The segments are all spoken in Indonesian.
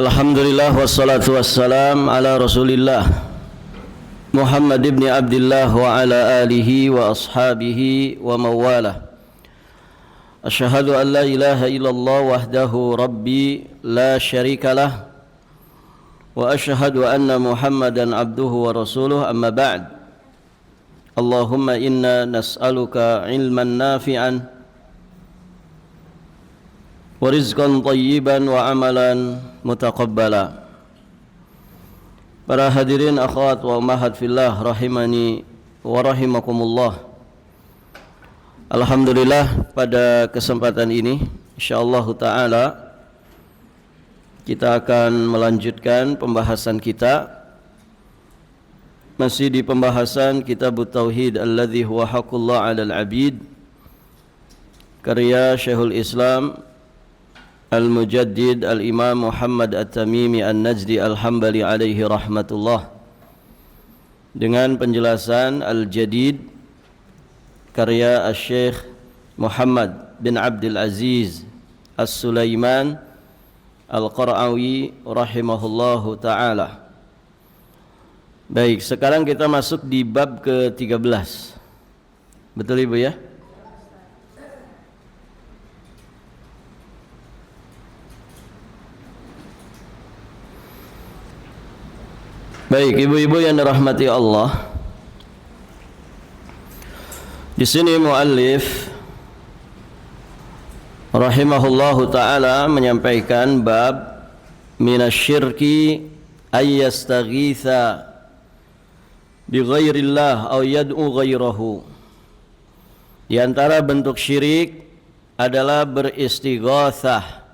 Alhamdulillah wassalatu wassalam ala Rasulillah Muhammad ibn Abdullah wa ala alihi wa ashabihi wa mawalah. Asyhadu an la ilaha illallah wahdahu rabbi la syarikalah wa asyhadu anna Muhammadan abduhu wa rasuluh, amma ba'd. Allahumma inna nas'aluka ilman nafi'an wa rizqan thayyiban wa amalan mutaqabbala. Para hadirin akhwat wa ummahat fillah rahimani wa rahimakumullah. Alhamdulillah, pada kesempatan ini insyaallah taala kita akan melanjutkan pembahasan kita, masih di pembahasan Kitabut Tauhid alladzi huwa haqqullah 'alal 'abid, karya Syekhul Islam Al-Mujaddid Al-Imam Muhammad At-Tamimi An-Najdi Al-Hambali alaihi rahmatullah, dengan penjelasan Al-Jadid karya Syekh Muhammad bin Abdul Aziz As-Sulaiman Al-Qara'awi rahimahullahu ta'ala. Baik, sekarang kita masuk di bab ke-13. Betul Ibu ya? Baik, ibu-ibu yang dirahmati Allah, di sini muallif rahimahullahu taala menyampaikan bab minasyirki ayyastaghitha bi ghairillah aw yad'u ghairahu. Di antara bentuk syirik adalah beristighatsah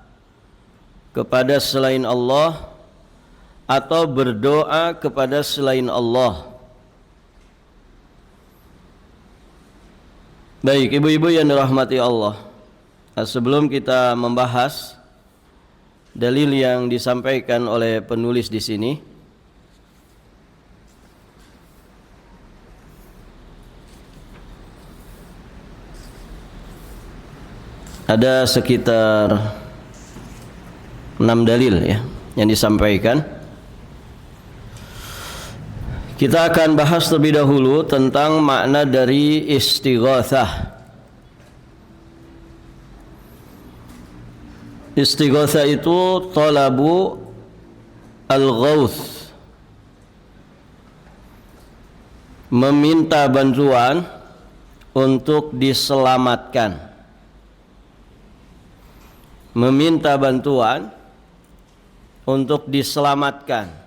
kepada selain Allah atau berdoa kepada selain Allah. Baik, ibu-ibu yang dirahmati Allah, sebelum kita membahas dalil yang disampaikan oleh penulis di sini, ada sekitar 6 dalil ya yang disampaikan. Kita akan bahas terlebih dahulu tentang makna dari istighatsah. Istighatsah itu talabu al-ghauts, meminta bantuan untuk diselamatkan. Meminta bantuan untuk diselamatkan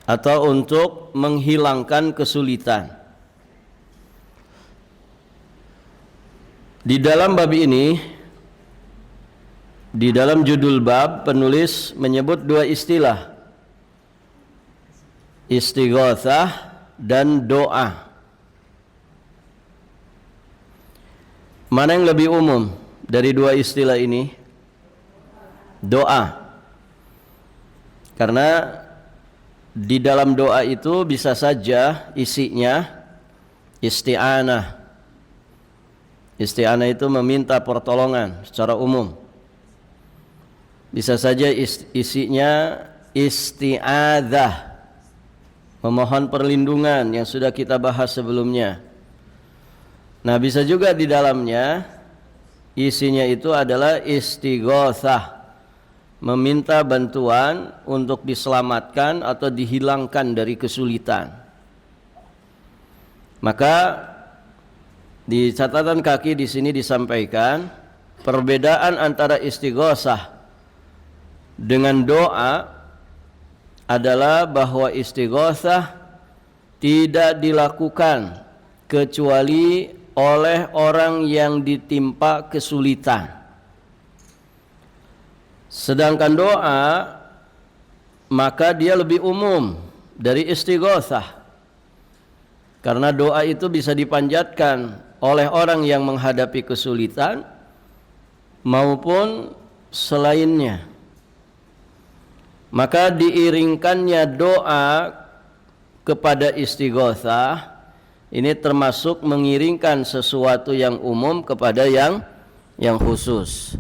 atau untuk menghilangkan kesulitan. Di dalam bab ini, di dalam judul bab, penulis menyebut dua istilah, istighatsah dan doa. Mana yang lebih umum dari dua istilah ini? Doa. Karena di dalam doa itu bisa saja isinya isti'anah. Isti'anah itu meminta pertolongan secara umum. Bisa saja isinya isti'adzah, memohon perlindungan yang sudah kita bahas sebelumnya. Nah, bisa juga di dalamnya isinya itu adalah istighatsah, meminta bantuan untuk diselamatkan atau dihilangkan dari kesulitan. Maka di catatan kaki di sini disampaikan perbedaan antara istighatsah dengan doa adalah bahwa istighatsah tidak dilakukan kecuali oleh orang yang ditimpa kesulitan. Sedangkan doa, maka dia lebih umum dari istighatsah. Karena doa itu bisa dipanjatkan oleh orang yang menghadapi kesulitan maupun selainnya. Maka diiringkannya doa kepada istighatsah ini termasuk mengiringkan sesuatu yang umum kepada yang khusus.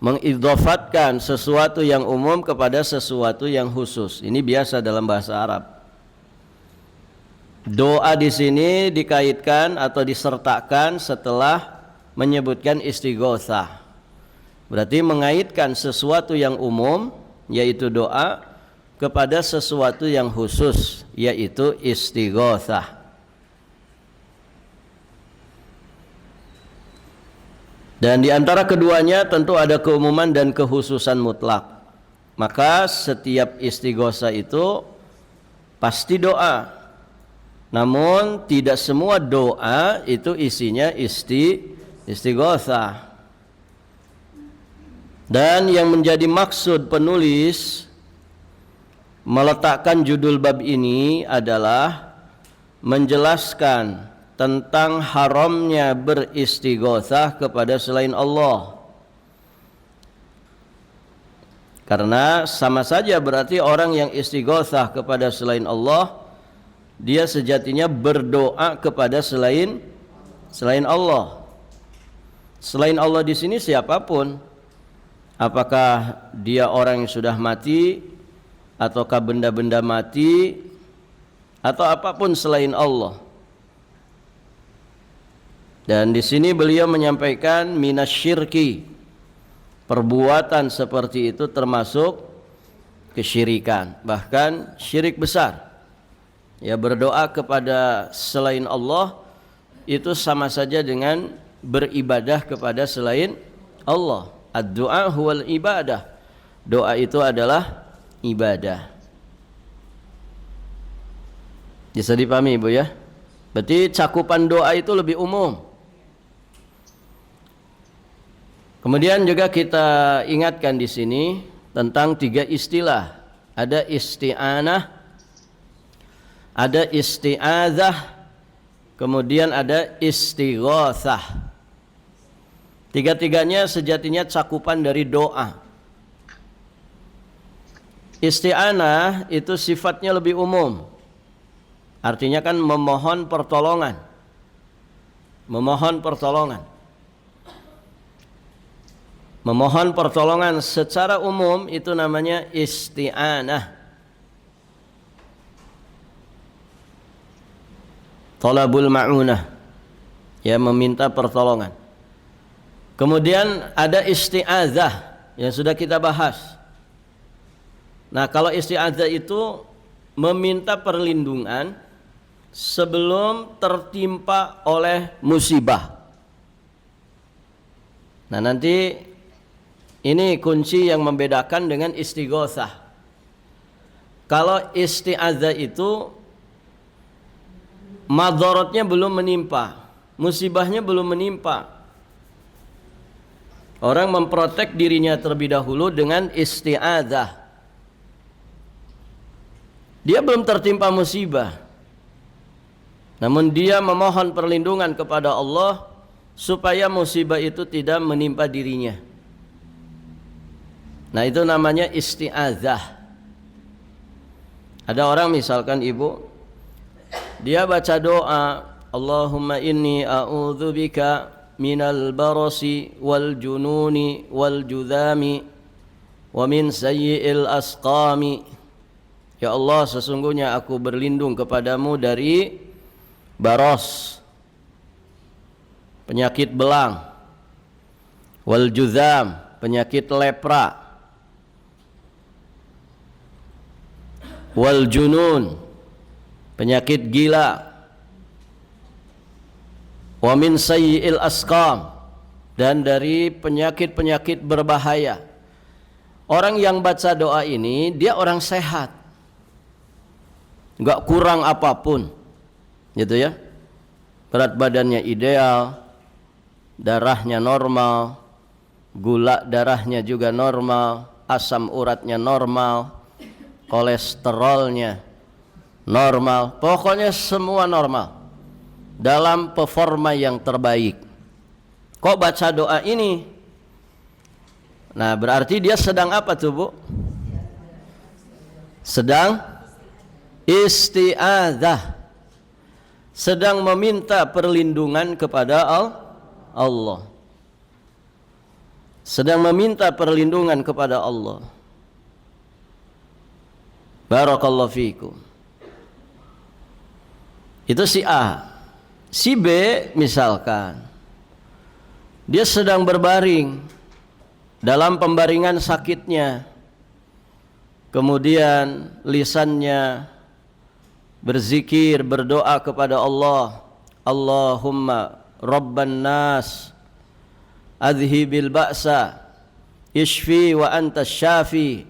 mengidhofatkan sesuatu yang umum kepada sesuatu yang khusus. Ini biasa dalam bahasa Arab. Doa di sini dikaitkan atau disertakan setelah menyebutkan istighotsah. Berarti mengaitkan sesuatu yang umum, yaitu doa, kepada sesuatu yang khusus, yaitu istighotsah. Dan di antara keduanya tentu ada keumuman dan kekhususan mutlak. Maka setiap istighotsah itu pasti doa. Namun tidak semua doa itu isinya istighotsah. Dan yang menjadi maksud penulis meletakkan judul bab ini adalah menjelaskan tentang haramnya beristighotsah kepada selain Allah. Karena sama saja berarti orang yang istighotsah kepada selain Allah, dia sejatinya berdoa kepada selain Allah. Selain Allah di sini siapapun, apakah dia orang yang sudah mati, ataukah benda-benda mati, atau apapun selain Allah. Dan di sini beliau menyampaikan minasyirki, perbuatan seperti itu termasuk kesyirikan, bahkan syirik besar. Ya, berdoa kepada selain Allah itu sama saja dengan beribadah kepada selain Allah. Ad-du'a huwal ibadah. Doa itu adalah ibadah. Bisa dipahami Ibu ya? Berarti cakupan doa itu lebih umum. Kemudian juga kita ingatkan di sini tentang 3 istilah. Ada isti'anah, ada isti'adzah, kemudian ada istighotsah. Tiga-tiganya sejatinya cakupan dari doa. Isti'anah itu sifatnya lebih umum. Artinya kan memohon pertolongan. Memohon pertolongan. Memohon pertolongan secara umum itu namanya isti'anah. Talabul ma'unah, ya, meminta pertolongan. Kemudian ada isti'adzah yang sudah kita bahas. Nah, kalau isti'adzah itu meminta perlindungan sebelum tertimpa oleh musibah. Nah, nanti ini kunci yang membedakan dengan istighotsah. Kalau isti'adzah itu madharatnya belum menimpa, musibahnya belum menimpa. Orang memprotek dirinya terlebih dahulu dengan isti'adzah. Dia belum tertimpa musibah, namun dia memohon perlindungan kepada Allah supaya musibah itu tidak menimpa dirinya. Nah, itu namanya isti'adzah. Ada orang misalkan Ibu, dia baca doa, Allahumma inni a'udzubika minal barasi wal jununi wal judhami wa min sayyi'il asqami. Ya Allah, sesungguhnya aku berlindung kepadamu dari baros, penyakit belang, wal judham, penyakit lepra, wal junun, penyakit gila, wa min sayyi'il asqam, dan dari penyakit-penyakit berbahaya. Orang yang baca doa ini dia orang sehat, enggak kurang apapun, gitu ya. Berat badannya ideal, darahnya normal, gula darahnya juga normal, asam uratnya normal, kolesterolnya normal, pokoknya semua normal, dalam performa yang terbaik. Kok baca doa ini? Nah, berarti dia sedang apa tuh Bu? Sedang isti'adzah, sedang meminta perlindungan kepada Allah. sedang meminta perlindungan kepada Allah. Barakallahu fiikum. Itu si A. Si B misalkan dia sedang berbaring dalam pembaringan sakitnya, kemudian lisannya berzikir, berdoa kepada Allah, Allahumma rabban nas adhibil ba'sa ishfi wa anta syafi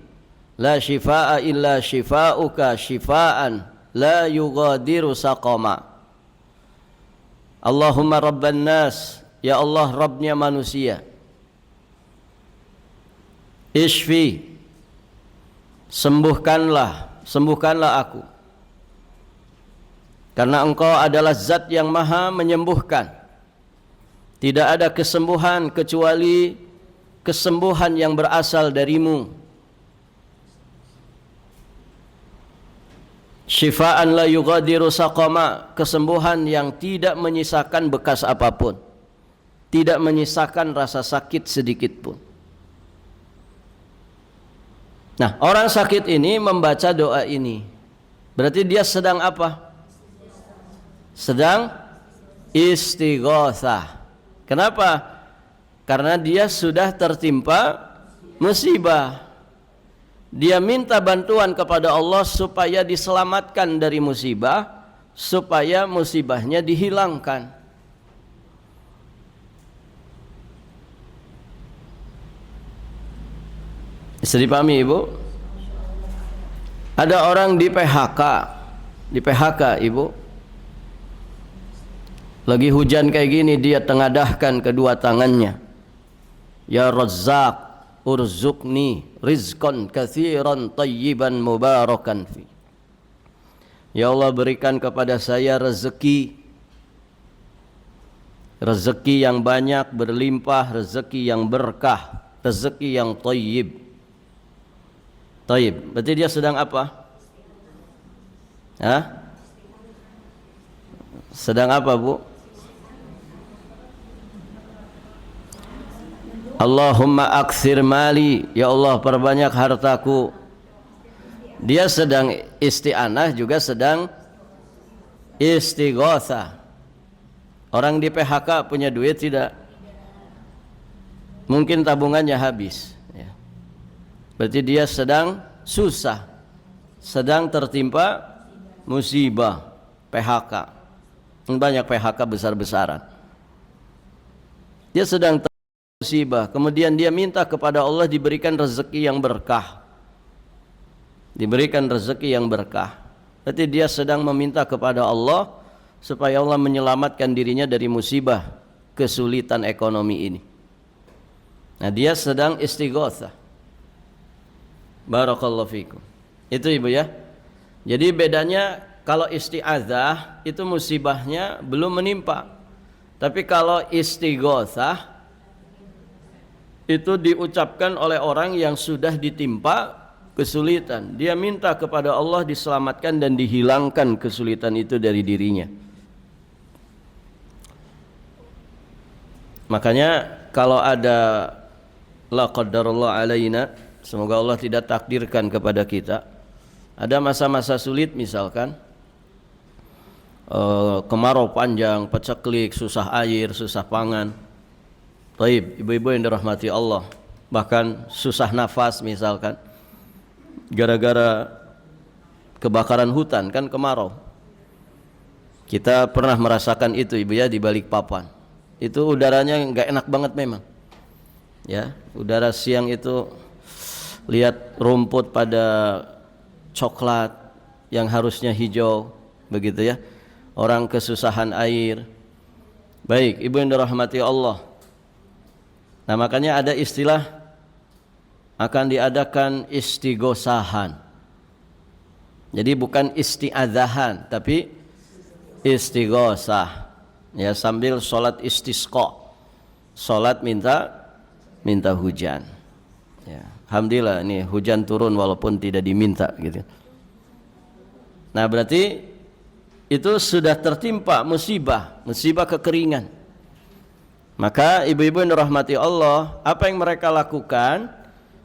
la shifaa illa shifauka shifaan la yughadiru saqama. Allahumma rabban nas, ya Allah Rabbnya manusia, ishfi, sembuhkanlah aku, karena Engkau adalah zat yang maha menyembuhkan. Tidak ada kesembuhan kecuali kesembuhan yang berasal darimu. Syifaan la yughadiru saqama, kesembuhan yang tidak menyisakan bekas apapun, tidak menyisakan rasa sakit sedikit pun. Nah, orang sakit ini membaca doa ini, berarti dia sedang apa? Sedang istighatsah. Kenapa? Karena dia sudah tertimpa musibah. Dia minta bantuan kepada Allah supaya diselamatkan dari musibah, supaya musibahnya dihilangkan. Bisa dipahami Ibu? Ada orang di PHK Ibu. Lagi hujan kayak gini, dia tengadahkan kedua tangannya, ya Razzaq urzuqni rizqan katsiran tayyiban mubarakan fi. Ya Allah, berikan kepada saya rezeki yang banyak, berlimpah, rezeki yang berkah, rezeki yang thayyib. Thayyib, berarti dia sedang apa? Hah? Sedang apa, Bu? Allahumma aktsir mali, ya Allah perbanyak hartaku. Dia sedang isti'anah, juga sedang istighatsah. Orang di PHK punya duit tidak? Mungkin tabungannya habis ya. Berarti dia sedang susah, sedang tertimpa musibah, PHK. Banyak PHK besar-besaran. Dia sedang musibah, kemudian dia minta kepada Allah diberikan rezeki yang berkah. Diberikan rezeki yang berkah. Berarti dia sedang meminta kepada Allah supaya Allah menyelamatkan dirinya dari musibah, kesulitan ekonomi ini. Nah, dia sedang istighatsah. Barakallahu fikum. Itu Ibu ya. Jadi bedanya, kalau isti'adzah itu musibahnya belum menimpa. Tapi kalau istighatsah itu diucapkan oleh orang yang sudah ditimpa kesulitan. Dia minta kepada Allah diselamatkan dan dihilangkan kesulitan itu dari dirinya. Makanya kalau ada la qadarullah alaina, semoga Allah tidak takdirkan kepada kita, ada masa-masa sulit misalkan kemarau panjang, paceklik, susah air, susah pangan. Baik, ibu-ibu yang dirahmati Allah, bahkan susah nafas misalkan gara-gara kebakaran hutan, kan kemarau. Kita pernah merasakan itu Ibu ya, di Balikpapan. Itu udaranya nggak enak banget memang. Ya, udara siang itu lihat rumput pada coklat yang harusnya hijau, begitu ya. Orang kesusahan air. Baik, Ibu yang dirahmati Allah. Nah, makanya ada istilah akan diadakan istighosahan. Jadi bukan isti'adzahan, tapi istighosah. Ya, sambil sholat istisqa, sholat minta hujan. Ya, alhamdulillah ini hujan turun walaupun tidak diminta gitu. Nah, berarti itu sudah tertimpa musibah kekeringan. Maka ibu-ibu yang dirahmati Allah, apa yang mereka lakukan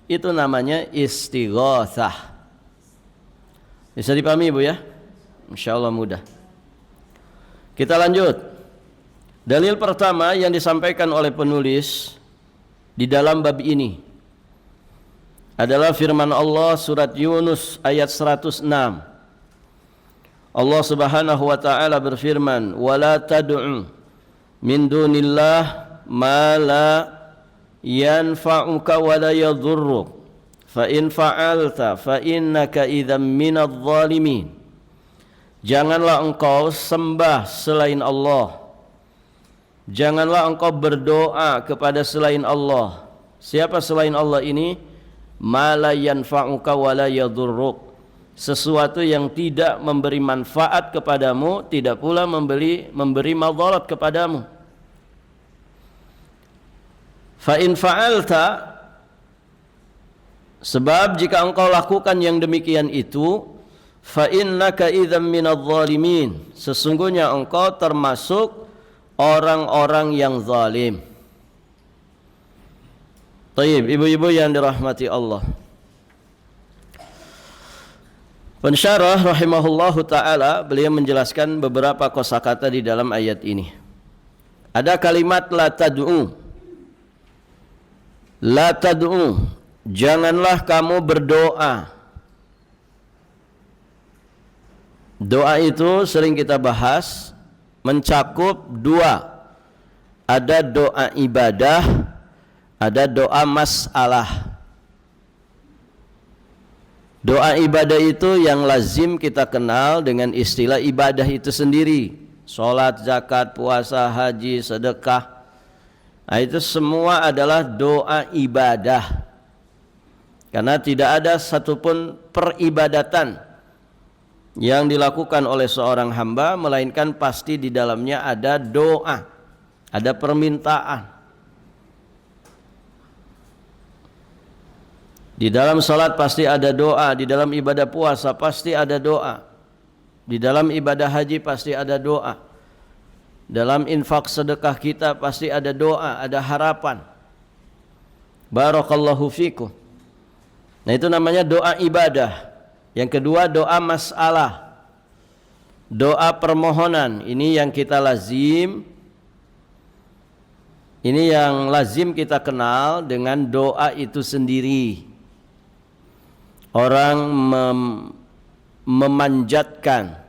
itu namanya istighatsah. Bisa dipahami Ibu ya? Insyaallah mudah. Kita lanjut. Dalil pertama yang disampaikan oleh penulis di dalam bab ini adalah firman Allah surat Yunus ayat 106. Allah Subhanahu wa taala berfirman, "Wala tad'u min dunillah ma la yanfa'uka wa la yadhurruk fa in fa'alta fa innaka idzam minadh dhalimin." Janganlah engkau sembah selain Allah, janganlah engkau berdoa kepada selain Allah. Siapa selain Allah ini? Ma la yanfa'uka wa la yadhurruk, sesuatu yang tidak memberi manfaat kepadamu, tidak pula memberi madarat kepadamu. Fa in fa'alta, sebab jika engkau lakukan yang demikian itu, fa innaka idzam minadh dhalimin, sesungguhnya engkau termasuk orang-orang yang zalim. Baik, ibu-ibu yang dirahmati Allah. Pensyarah rahimahullahu taala beliau menjelaskan beberapa kosakata di dalam ayat ini. Ada kalimat la tad'u. La tad'u, janganlah kamu berdoa. Doa itu sering kita bahas, mencakup dua. Ada doa ibadah, ada doa masalah. Doa ibadah itu yang lazim kita kenal dengan istilah ibadah itu sendiri. Salat, zakat, puasa, haji, sedekah. Nah, itu semua adalah doa ibadah. Karena tidak ada satupun peribadatan yang dilakukan oleh seorang hamba melainkan pasti di dalamnya ada doa, ada permintaan. Di dalam salat pasti ada doa, di dalam ibadah puasa pasti ada doa, di dalam ibadah haji pasti ada doa, dalam infak sedekah kita pasti ada doa, ada harapan. Barakallahu fikum. Nah, itu namanya doa ibadah. Yang kedua doa masalah, doa permohonan. Ini yang kita lazim, ini yang lazim kita kenal dengan doa itu sendiri. Orang memanjatkan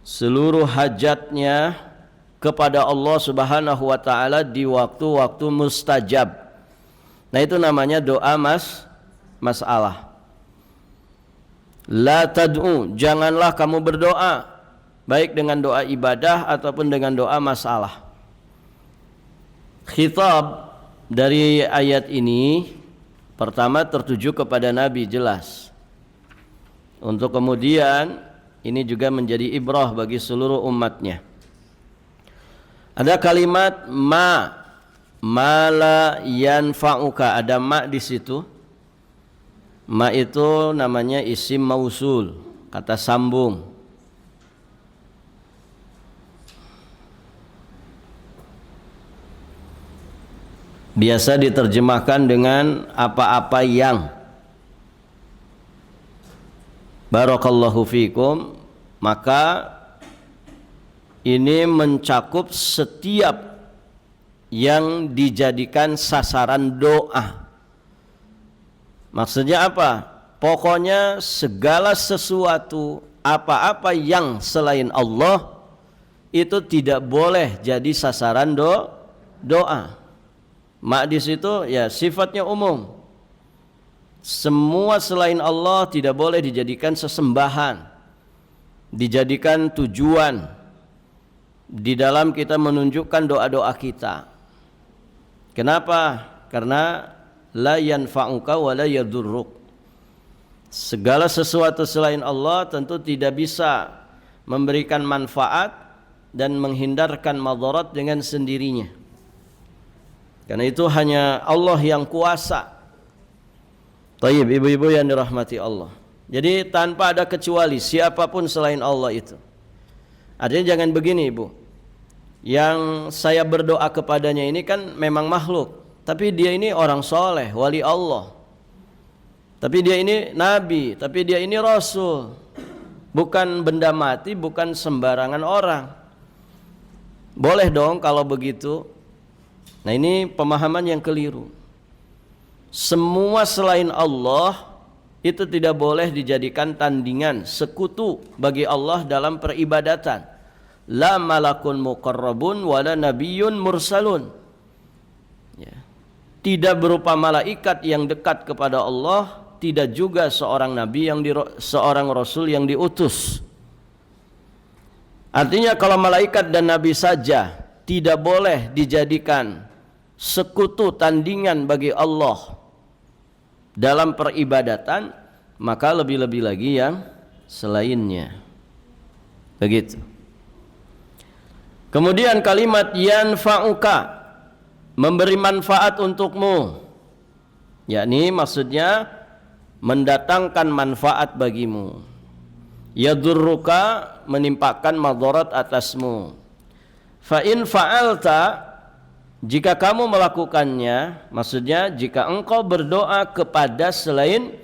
seluruh hajatnya kepada Allah Subhanahu wa taala di waktu-waktu mustajab. Nah, itu namanya doa masalah. La tad'u, janganlah kamu berdoa, baik dengan doa ibadah ataupun dengan doa masalah. Khitab dari ayat ini pertama tertuju kepada Nabi, jelas. Untuk kemudian ini juga menjadi ibrah bagi seluruh umatnya. Ada kalimat ma la yanfa'uka, ada ma di situ. Ma itu namanya isim mausul, kata sambung. Biasa diterjemahkan dengan apa-apa yang. Barakallahu fikum. Maka ini mencakup setiap yang dijadikan sasaran doa. Maksudnya apa? Pokoknya segala sesuatu, apa-apa yang selain Allah itu tidak boleh jadi sasaran doa. Mak di situ ya sifatnya umum. Semua selain Allah tidak boleh dijadikan sesembahan, dijadikan tujuan di dalam kita menunjukkan doa-doa kita. Kenapa? Karena la yanfa'uka wa la yadurruk. Segala sesuatu selain Allah tentu tidak bisa memberikan manfaat dan menghindarkan madarat dengan sendirinya. Karena itu hanya Allah yang kuasa. Tayyib, ibu-ibu yang dirahmati Allah. Jadi tanpa ada kecuali siapapun selain Allah itu. Artinya jangan begini, Ibu. yang saya berdoa kepadanya ini kan memang makhluk, tapi dia ini orang soleh, wali Allah. Tapi dia ini nabi, tapi dia ini rasul. Bukan benda mati, bukan sembarangan orang. Boleh dong kalau begitu. Nah, ini pemahaman yang keliru. Semua selain Allah itu tidak boleh dijadikan tandingan, sekutu bagi Allah dalam peribadatan. La malakun muqarrabun wala nabiyyun mursalun. Ya. Tidak berupa malaikat yang dekat kepada Allah, tidak juga seorang nabi seorang rasul yang diutus. Artinya kalau malaikat dan nabi saja tidak boleh dijadikan sekutu tandingan bagi Allah dalam peribadatan, maka lebih-lebih lagi yang selainnya. Begitu. Kemudian kalimat yanfa'uka, memberi manfaat untukmu, yakni maksudnya mendatangkan manfaat bagimu. Yadurruka, menimpakan madarat atasmu. Fa in fa'alta, jika kamu melakukannya, maksudnya jika engkau berdoa kepada selain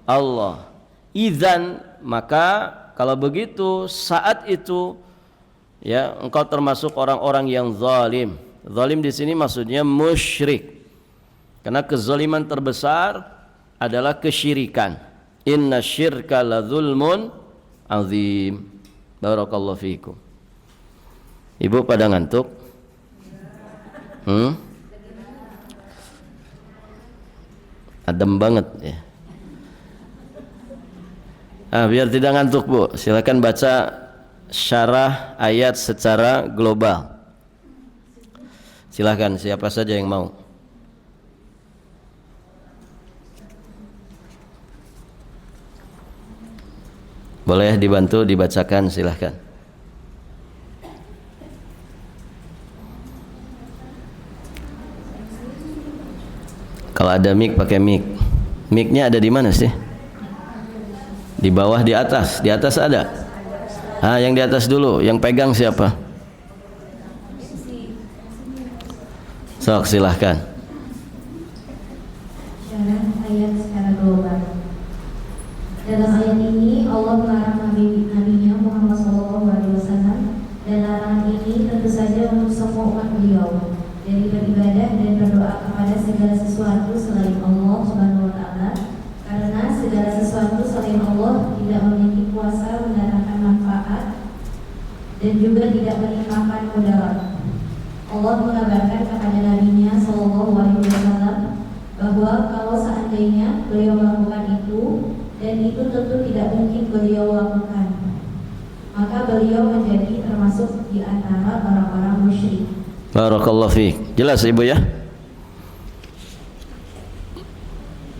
Allah, idzan, maka kalau begitu saat itu ya engkau termasuk orang-orang yang zalim. Zalim di sini maksudnya musyrik. Karena kezaliman terbesar adalah kesyirikan. Inna syirka la zulmun azim. Barakallahu fiikum. Ibu pada ngantuk? Adem banget ya. Biar tidak ngantuk Bu, silakan baca syarah ayat secara global. Silakan siapa saja yang mau. Boleh dibantu dibacakan, silakan. Kalau ada mic pakai mic. Mic-nya ada di mana sih? Di bawah, di atas? Di atas ada? Yang di atas dulu, yang pegang siapa? Sok, silahkan. Syarah ayat secara global. Dalam ayat ini Allah melarang Nabi-Nya Muhammad SAW, dan larangan ini tentu saja untuk semua umat beliau dari beribadah dan berdoa kepada segala sesuatu selain Allah Subhanahu wa Ta'ala, karena segala sesuatu selain Allah tidak memiliki kuasa mendatangkan manfaat dan juga tidak menimpakan mudarat. Allah mengabarkan kepada Nabi-Nya SAW bahwa kalau seandainya beliau melakukan itu, dan itu tentu tidak mungkin beliau lakukan, maka beliau menjadi termasuk di antara orang-orang musyrik. Barakallahu fiik. Jelas Ibu ya?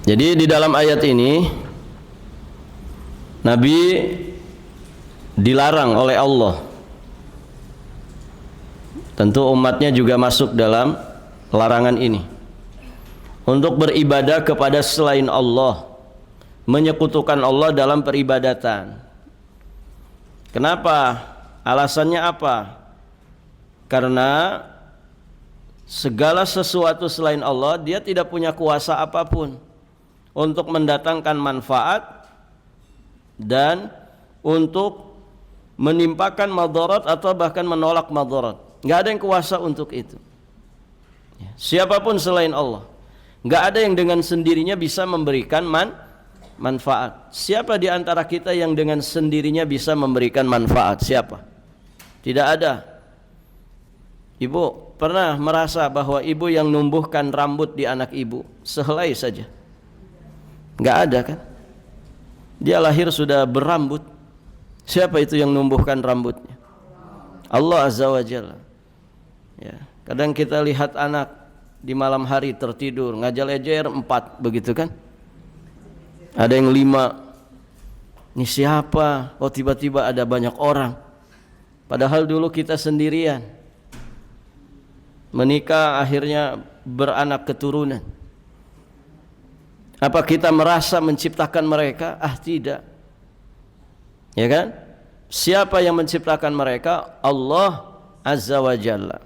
Jadi di dalam ayat ini Nabi dilarang oleh Allah. Tentu umatnya juga masuk dalam larangan ini untuk beribadah kepada selain Allah, menyekutukan Allah dalam peribadatan. Kenapa? Alasannya apa? Karena segala sesuatu selain Allah dia tidak punya kuasa apapun untuk mendatangkan manfaat dan untuk menimpakan madarat atau bahkan menolak madarat. Nggak ada yang kuasa untuk itu. Siapapun selain Allah, nggak ada yang dengan sendirinya bisa memberikan manfaat. Siapa di antara kita yang dengan sendirinya bisa memberikan manfaat? Siapa? Tidak ada. Ibu pernah merasa bahwa ibu yang numbuhkan rambut di anak ibu sehelai saja? Nggak ada kan? Dia lahir sudah berambut. Siapa itu yang numbuhkan rambutnya? Allah Azza wa Jalla. Ya, kadang kita lihat anak di malam hari tertidur ngajal-ejer 4 begitu kan? Ada yang 5. Ini siapa? Oh tiba-tiba ada banyak orang. Padahal dulu kita sendirian. Menikah akhirnya beranak keturunan. Apa kita merasa menciptakan mereka? Tidak. Ya kan? Siapa yang menciptakan mereka? Allah azza wa jalla.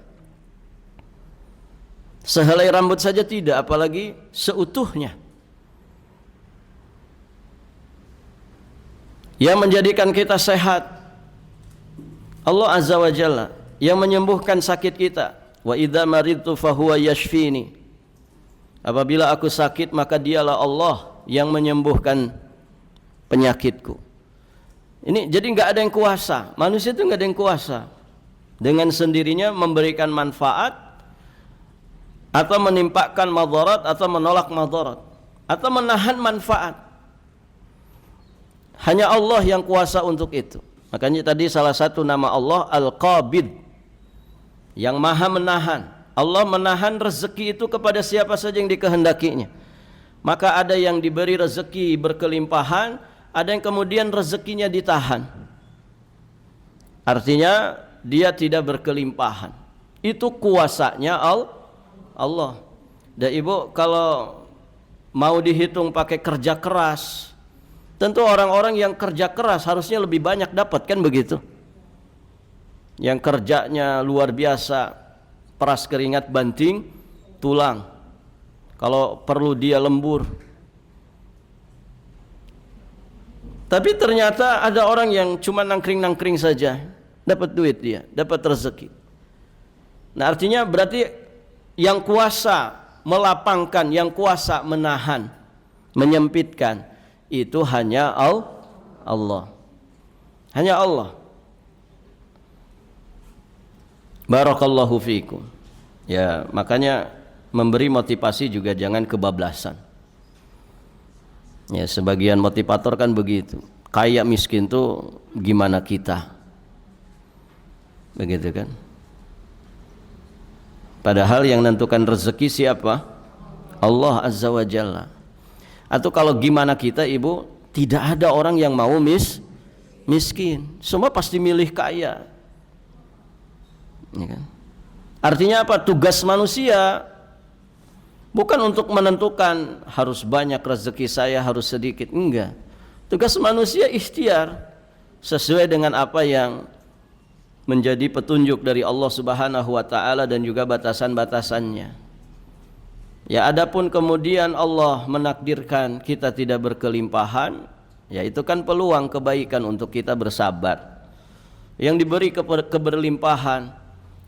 Sehelai rambut saja tidak, apalagi seutuhnya. Yang menjadikan kita sehat Allah azza wa jalla, yang menyembuhkan sakit kita. Wa idza maridtu fahuwa yashfini. Apabila aku sakit, maka dialah Allah yang menyembuhkan penyakitku. Ini jadi nggak ada yang kuasa. Manusia itu nggak ada yang kuasa. Dengan sendirinya memberikan manfaat atau menimpakan madarat atau menolak madarat atau menahan manfaat. Hanya Allah yang kuasa untuk itu. Makanya tadi salah satu nama Allah Al-Qabid, yang maha menahan. Allah menahan rezeki itu kepada siapa saja yang dikehendakinya. Maka ada yang diberi rezeki berkelimpahan, ada yang kemudian rezekinya ditahan. Artinya dia tidak berkelimpahan. Itu kuasanya Allah. Dan ibu, kalau mau dihitung pakai kerja keras, tentu orang-orang yang kerja keras harusnya lebih banyak dapat, kan begitu? Yang kerjanya luar biasa, peras keringat banting tulang, kalau perlu dia lembur. Tapi ternyata ada orang yang cuma nangkring-nangkring saja, dapat duit dia, dapat rezeki. Nah, artinya berarti yang kuasa melapangkan, yang kuasa menahan, menyempitkan, itu hanya Allah. Hanya Allah. Barakallahu fiikum. Ya, makanya memberi motivasi juga jangan kebablasan. Ya, sebagian motivator kan begitu. Kaya miskin tuh gimana kita? Begitu kan? Padahal yang menentukan rezeki siapa? Allah azza wa jalla. Atau kalau gimana kita, ibu, tidak ada orang yang mau miskin. Semua pasti milih kaya. Ya kan? Artinya apa? Tugas manusia bukan untuk menentukan harus banyak rezeki saya, harus sedikit. Enggak. Tugas manusia ikhtiar sesuai dengan apa yang menjadi petunjuk dari Allah Subhanahu wa taala dan juga batasan-batasannya. Ya, adapun kemudian Allah menakdirkan kita tidak berkelimpahan, ya itu kan peluang kebaikan untuk kita bersabar. Yang diberi keberlimpahan,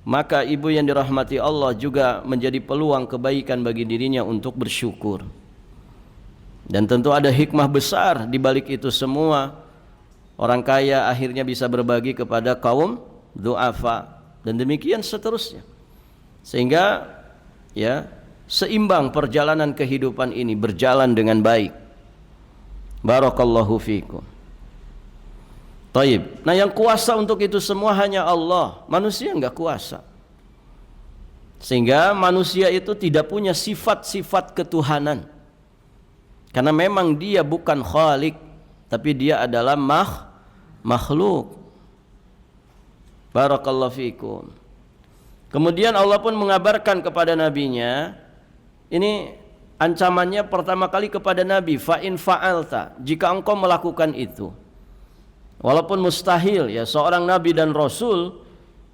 maka ibu yang dirahmati Allah juga menjadi peluang kebaikan bagi dirinya untuk bersyukur. Dan tentu ada hikmah besar di balik itu semua. Orang kaya akhirnya bisa berbagi kepada kaum du'afa, dan demikian seterusnya. Sehingga ya, seimbang perjalanan kehidupan ini berjalan dengan baik. Barakallahu fiikum. Taib. Nah, yang kuasa untuk itu semua hanya Allah. Manusia enggak kuasa. Sehingga manusia itu tidak punya sifat-sifat ketuhanan. Karena memang dia bukan khalik, tapi dia adalah makhluk. Barakallahu fiikum. Kemudian Allah pun mengabarkan kepada nabinya, ini ancamannya pertama kali kepada Nabi, fa in fa'alta, jika engkau melakukan itu. Walaupun mustahil ya seorang nabi dan rasul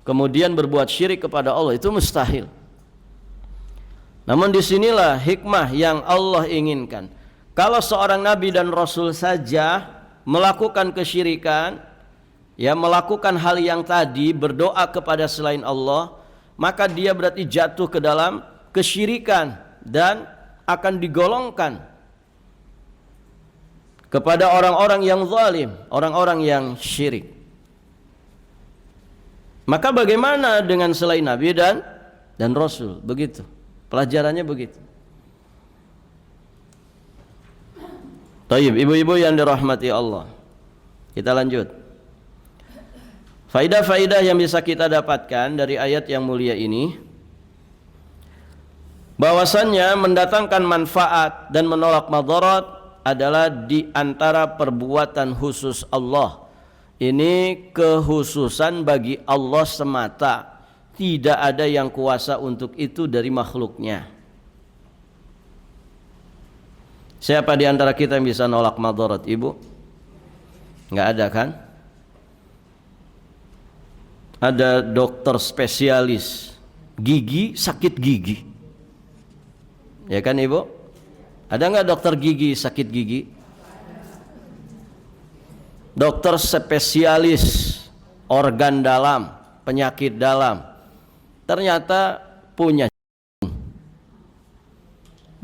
kemudian berbuat syirik kepada Allah, itu mustahil. Namun disinilah hikmah yang Allah inginkan. Kalau seorang nabi dan rasul saja melakukan kesyirikan, ya melakukan hal yang tadi, berdoa kepada selain Allah, maka dia berarti jatuh ke dalam kesyirikan dan akan digolongkan kepada orang-orang yang zalim, orang-orang yang syirik. Maka bagaimana dengan selain nabi dan rasul? Begitu. Pelajarannya begitu. Taib, ibu-ibu yang dirahmati Allah. Kita lanjut. Faidah-faidah yang bisa kita dapatkan dari ayat yang mulia ini, bahwasannya mendatangkan manfaat dan menolak madarat adalah di antara perbuatan khusus Allah. Ini kekhususan bagi Allah semata. Tidak ada yang kuasa untuk itu dari makhluknya. Siapa di antara kita yang bisa nolak madarat, ibu? Enggak ada kan? ada dokter spesialis gigi, sakit gigi. Ya kan Ibu? Ada nggak dokter gigi sakit gigi? Dokter spesialis organ dalam, penyakit dalam, ternyata punya.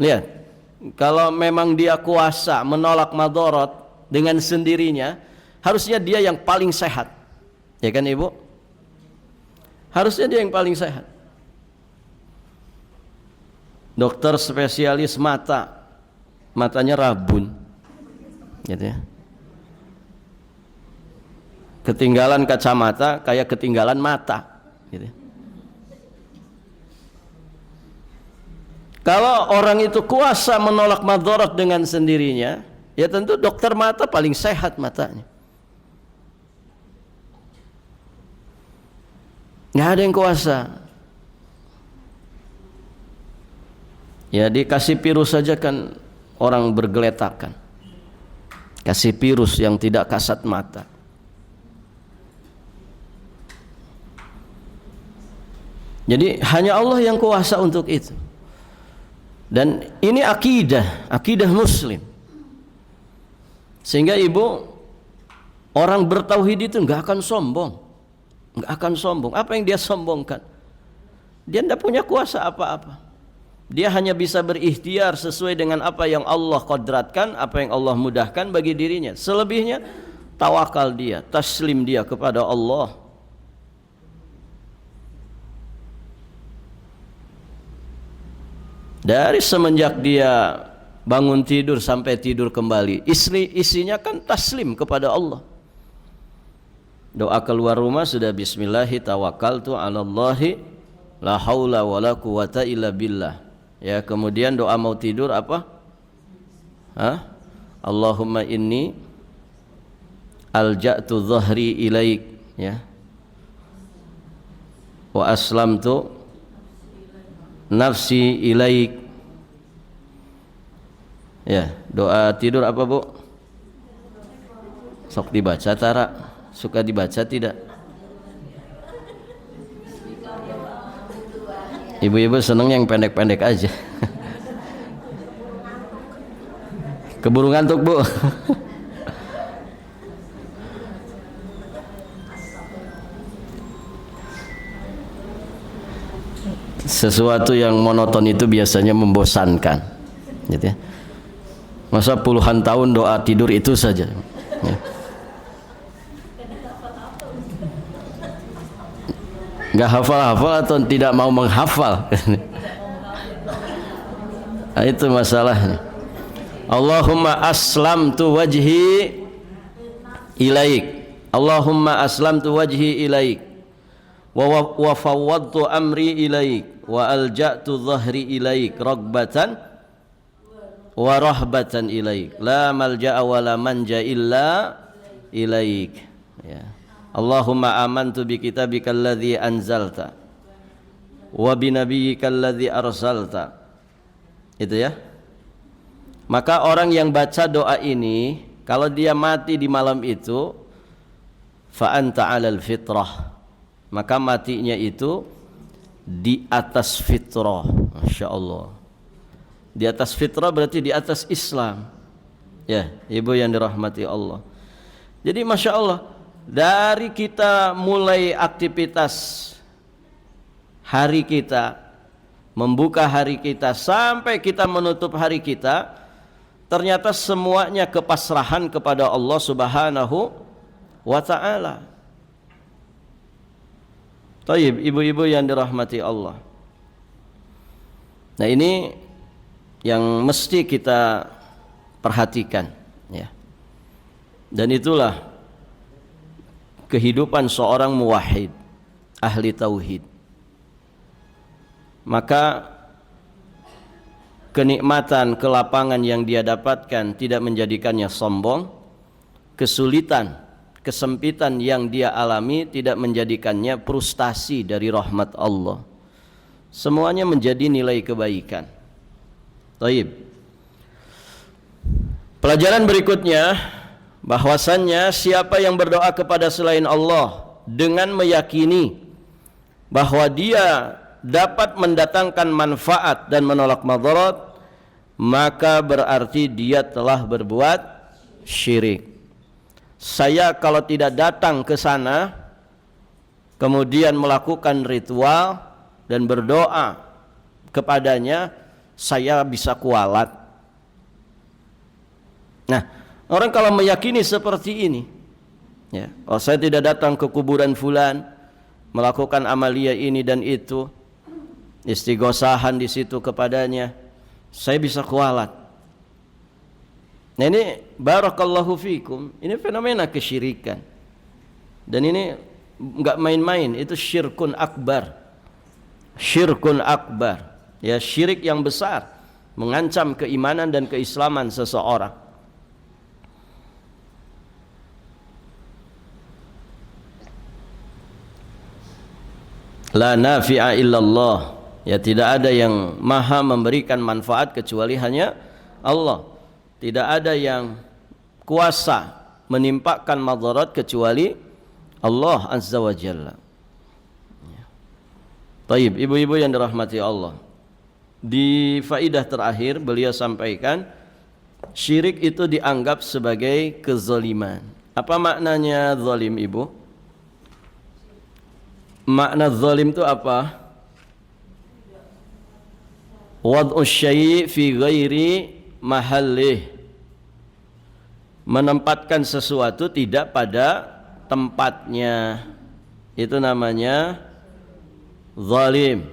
Lihat, kalau memang dia kuasa menolak madorot dengan sendirinya, harusnya dia yang paling sehat. Ya kan Ibu? Harusnya dia yang paling sehat. Dokter spesialis mata, matanya rabun, gitu ya. Ketinggalan kacamata kayak ketinggalan mata, gitu. Kalau orang itu kuasa menolak madharat dengan sendirinya, ya tentu dokter mata paling sehat matanya. Nggak ada yang kuasa. Ya dikasih virus saja kan orang bergeletakan. Kasih virus yang tidak kasat mata. Jadi hanya Allah yang kuasa untuk itu. Dan ini akidah muslim. Sehingga Ibu, orang bertauhid itu nggak akan sombong. Nggak akan sombong. Apa yang dia sombongkan? Dia tidak punya kuasa apa-apa. Dia hanya bisa berikhtiar sesuai dengan apa yang Allah qadratkan, apa yang Allah mudahkan bagi dirinya. Selebihnya tawakal dia, taslim dia kepada Allah. Dari semenjak dia bangun tidur sampai tidur kembali, isinya kan taslim kepada Allah. Doa keluar rumah sudah bismillahi tawakkaltu 'alallahi la haula wala quwata illa billah. Ya, kemudian doa mau tidur apa? Allahumma inni alja'tu dhahri ilaik, ya. Wa aslamtu nafsi ilaik. Ya, doa tidur apa Bu? Sok dibaca Tara, suka dibaca tidak? Ibu-ibu seneng yang pendek-pendek aja. Keburu ngantuk Bu. Sesuatu yang monoton itu biasanya membosankan, gitu ya. Masa puluhan tahun doa tidur itu saja, ya. Nggak hafal-hafal atau tidak mau menghafal. Nah, itu masalahnya. Allahumma aslamtu wajhi ilaik. Allahumma aslamtu wajhi ilaik. Wa fawwadtu amri ilaik. Wa alja'tu dhahri ilaik ragbatan wa rahbatan ilaik. La malja'a wa la manja illa ilaik. Ya. Allahumma amantu bi kitabika alladhi anzalta wa bi nabiyyika alladhi arsalta. Itu ya. Maka orang yang baca doa ini, kalau dia mati di malam itu, fa anta 'alal fitrah, maka matinya itu di atas fitrah. Masya Allah. Di atas fitrah berarti di atas Islam. Ya, ibu yang dirahmati Allah. Jadi Masya Allah, dari kita mulai aktivitas hari kita, membuka hari kita, sampai kita menutup hari kita, ternyata semuanya kepasrahan kepada Allah Subhanahu wa ta'ala. Taib, ibu-ibu yang dirahmati Allah. Nah, ini yang mesti kita perhatikan, ya. Dan itulah kehidupan seorang muwahhid, ahli tauhid. Maka kenikmatan, kelapangan yang dia dapatkan tidak menjadikannya sombong. Kesulitan, kesempitan yang dia alami tidak menjadikannya frustasi dari rahmat Allah. Semuanya menjadi nilai kebaikan. Taib. Pelajaran berikutnya, bahwasannya siapa yang berdoa kepada selain Allah dengan meyakini bahwa dia dapat mendatangkan manfaat dan menolak madarat, maka berarti dia telah berbuat syirik. Saya kalau tidak datang ke sana kemudian melakukan ritual dan berdoa kepadanya, saya bisa kualat. Nah, orang kalau meyakini seperti ini, ya, oh saya tidak datang ke kuburan fulan melakukan amalia ini dan itu, istighosahan di situ kepadanya, saya bisa kualat. Nah ini barakallahu fikum, ini fenomena kesyirikan. Dan ini enggak main-main, itu syirkun akbar. Syirkun akbar. Ya, syirik yang besar, mengancam keimanan dan keislaman seseorang. La nafi'a illallah. Ya, tidak ada yang maha memberikan manfaat kecuali hanya Allah. Tidak ada yang kuasa menimpakan madarat kecuali Allah Azza wa Jalla. Taib, ibu-ibu yang dirahmati Allah. Di faidah terakhir beliau sampaikan syirik itu dianggap sebagai kezaliman. Apa maknanya zalim, ibu? Makna zalim itu apa? Wad'u syai' fi ghairi mahallih, menempatkan sesuatu tidak pada tempatnya, itu namanya zalim.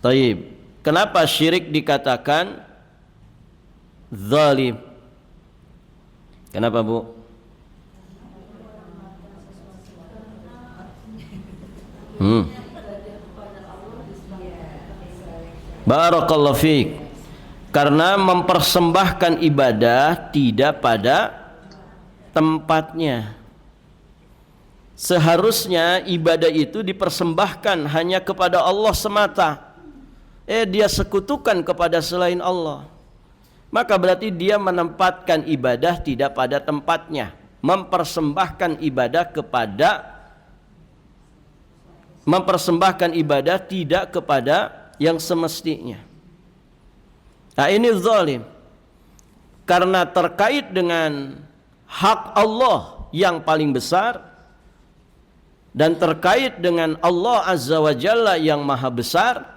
Taib. Kenapa syirik dikatakan zalim? Kenapa, Bu? Barakallahu fiik. Karena mempersembahkan ibadah tidak pada tempatnya. Seharusnya ibadah itu dipersembahkan hanya kepada Allah semata. Dia sekutukan kepada selain Allah. Maka berarti dia menempatkan ibadah tidak pada tempatnya. Mempersembahkan ibadah tidak kepada yang semestinya. Nah ini zalim, karena terkait dengan hak Allah yang paling besar dan terkait dengan Allah Azza wa Jalla yang maha besar.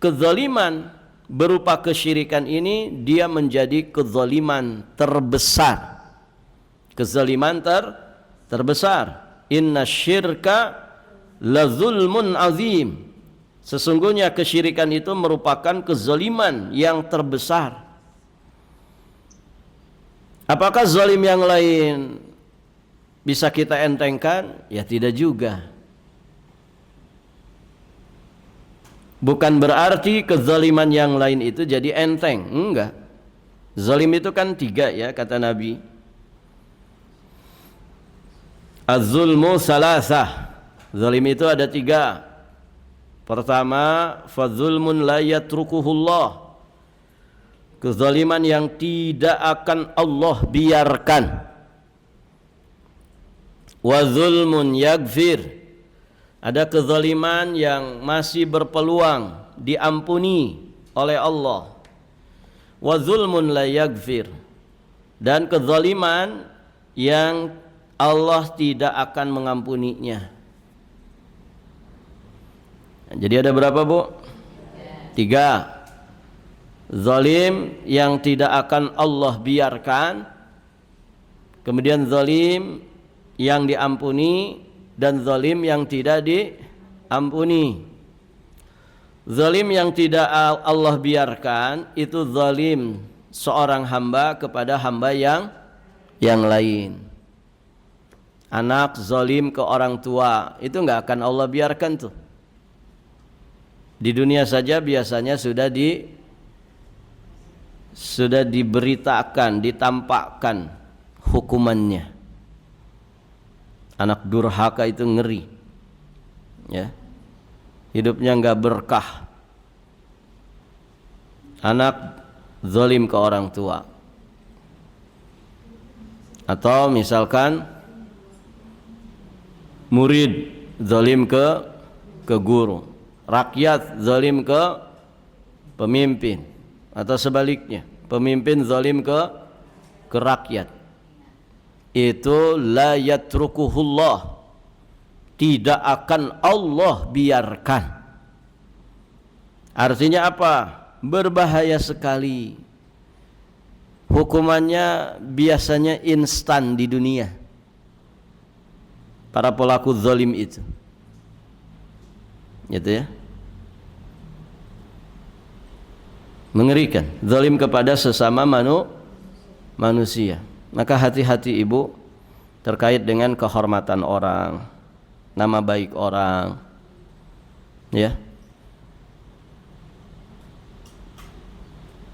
Kezaliman berupa kesyirikan ini dia menjadi kezaliman terbesar. Kezaliman terbesar. Inna syirka la zulmun azim. Sesungguhnya kesyirikan itu merupakan kezaliman yang terbesar. Apakah zalim yang lain bisa kita entengkan? Ya tidak juga. Bukan berarti kezaliman yang lain itu jadi enteng, enggak. Zalim itu kan 3 ya kata Nabi. Az-zulmu salasah. Zalim itu ada 3. Pertama, fadzulmun la yatrukuhullah. Kezaliman yang tidak akan Allah biarkan. Wa zulmun yaghfir. Ada kezaliman yang masih berpeluang diampuni oleh Allah. Wa zulmun la yaghfir. Dan kezaliman yang Allah tidak akan mengampuninya. Jadi ada berapa, Bu? 3. Zalim yang tidak akan Allah biarkan, kemudian zalim yang diampuni, dan zalim yang tidak diampuni. Zalim yang tidak Allah biarkan itu zalim seorang hamba kepada hamba yang lain. Anak zalim ke orang tua itu enggak akan Allah biarkan tuh. Di dunia saja biasanya sudah diberitakan, ditampakkan hukumannya. Anak durhaka itu ngeri, ya, hidupnya enggak berkah. Anak zalim ke orang tua, atau misalkan Murid zalim ke guru, rakyat zalim ke pemimpin, atau sebaliknya, pemimpin zalim ke rakyat. Itu la yatrukuhullah, tidak akan Allah biarkan. Artinya apa? Berbahaya sekali. Hukumannya biasanya instan di dunia. Para pelaku zalim itu, gitu ya, mengerikan. Zalim kepada sesama manusia. Maka hati-hati ibu terkait dengan kehormatan orang, nama baik orang, ya.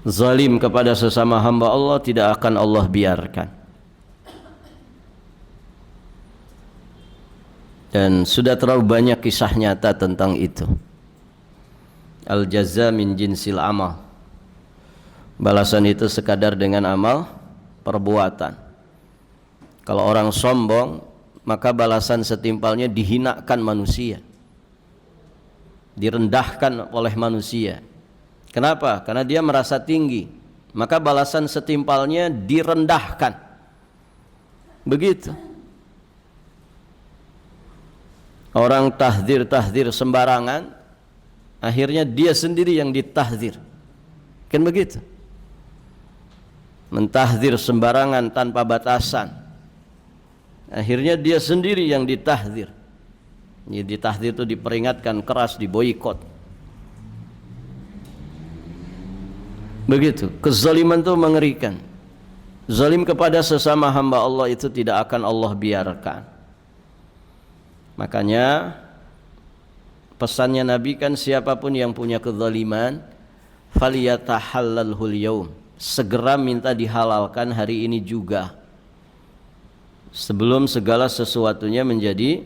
Zalim kepada sesama hamba Allah tidak akan Allah biarkan. Dan sudah terlalu banyak kisah nyata tentang itu. Al jaza min jinsil amal. Balasan itu sekadar dengan amal perbuatan. Kalau orang sombong, maka balasan setimpalnya dihinakan manusia, direndahkan oleh manusia. Kenapa? Karena dia merasa tinggi, maka balasan setimpalnya direndahkan. Begitu. Orang tahdzir sembarangan, akhirnya dia sendiri yang ditahdzir. Kan begitu? Mentahdzir sembarangan tanpa batasan, akhirnya dia sendiri yang ditahdzir. Ditahdzir itu diperingatkan keras, diboikot. Begitu. Kezaliman itu mengerikan. Zalim kepada sesama hamba Allah itu tidak akan Allah biarkan. Makanya pesannya Nabi kan, siapapun yang punya kezaliman faliyatahallalhul yaum, segera minta dihalalkan hari ini juga, sebelum segala sesuatunya menjadi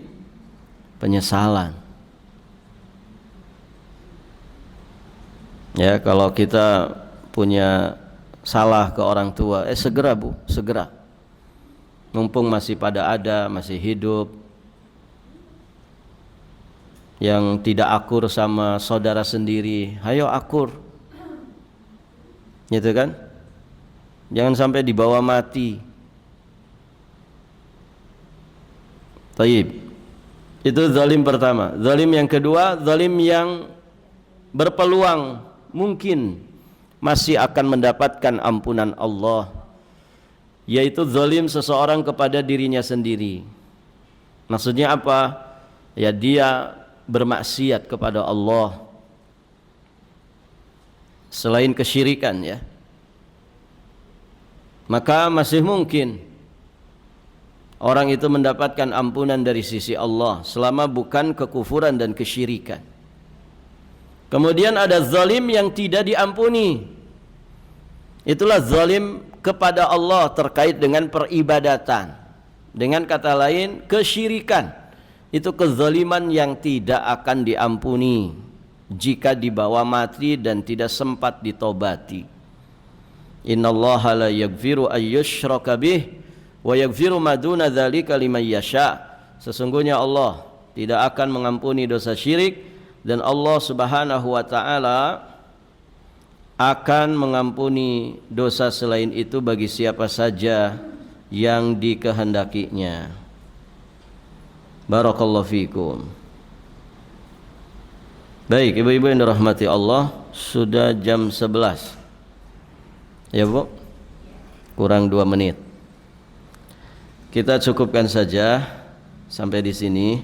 penyesalan. Ya, kalau kita punya salah ke orang tua, segera Bu, segera. Mumpung masih masih hidup. Yang tidak akur sama saudara sendiri, ayo akur, gitu kan? Jangan sampai dibawa mati. Taib. Itu zalim pertama. Zalim yang kedua, zalim yang berpeluang mungkin masih akan mendapatkan ampunan Allah, yaitu zalim seseorang kepada dirinya sendiri. Maksudnya apa? Ya, dia bermaksiat kepada Allah selain kesyirikan, ya, maka masih mungkin orang itu mendapatkan ampunan dari sisi Allah selama bukan kekufuran dan kesyirikan. Kemudian ada zalim yang tidak diampuni. Itulah zalim kepada Allah terkait dengan peribadatan. Dengan kata lain, kesyirikan. Itu kezaliman yang tidak akan diampuni jika dibawa mati dan tidak sempat ditobati. Innallaha la yaghfiru ayyushraka bih wa yaghfiru ma duna dzalika liman yasha. Sesungguhnya Allah tidak akan mengampuni dosa syirik, dan Allah Subhanahu wa taala akan mengampuni dosa selain itu bagi siapa saja yang dikehendakinya. Barakallahu fikum. Baik, ibu-ibu yang dirahmati Allah, sudah jam 11. Ya Bu, kurang 2 menit. Kita cukupkan saja sampai di sini.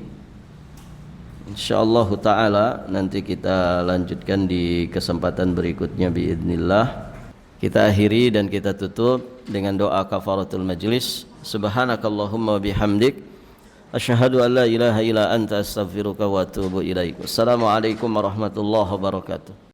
Insyaallah taala nanti kita lanjutkan di kesempatan berikutnya biidznillah. Kita akhiri dan kita tutup dengan doa kafaratul majlis. Subhanakallahumma bihamdik, asyhadu an la ilaha illa anta astaghfiruka wa atubu ilaik. Wassalamualaikum warahmatullahi wabarakatuh.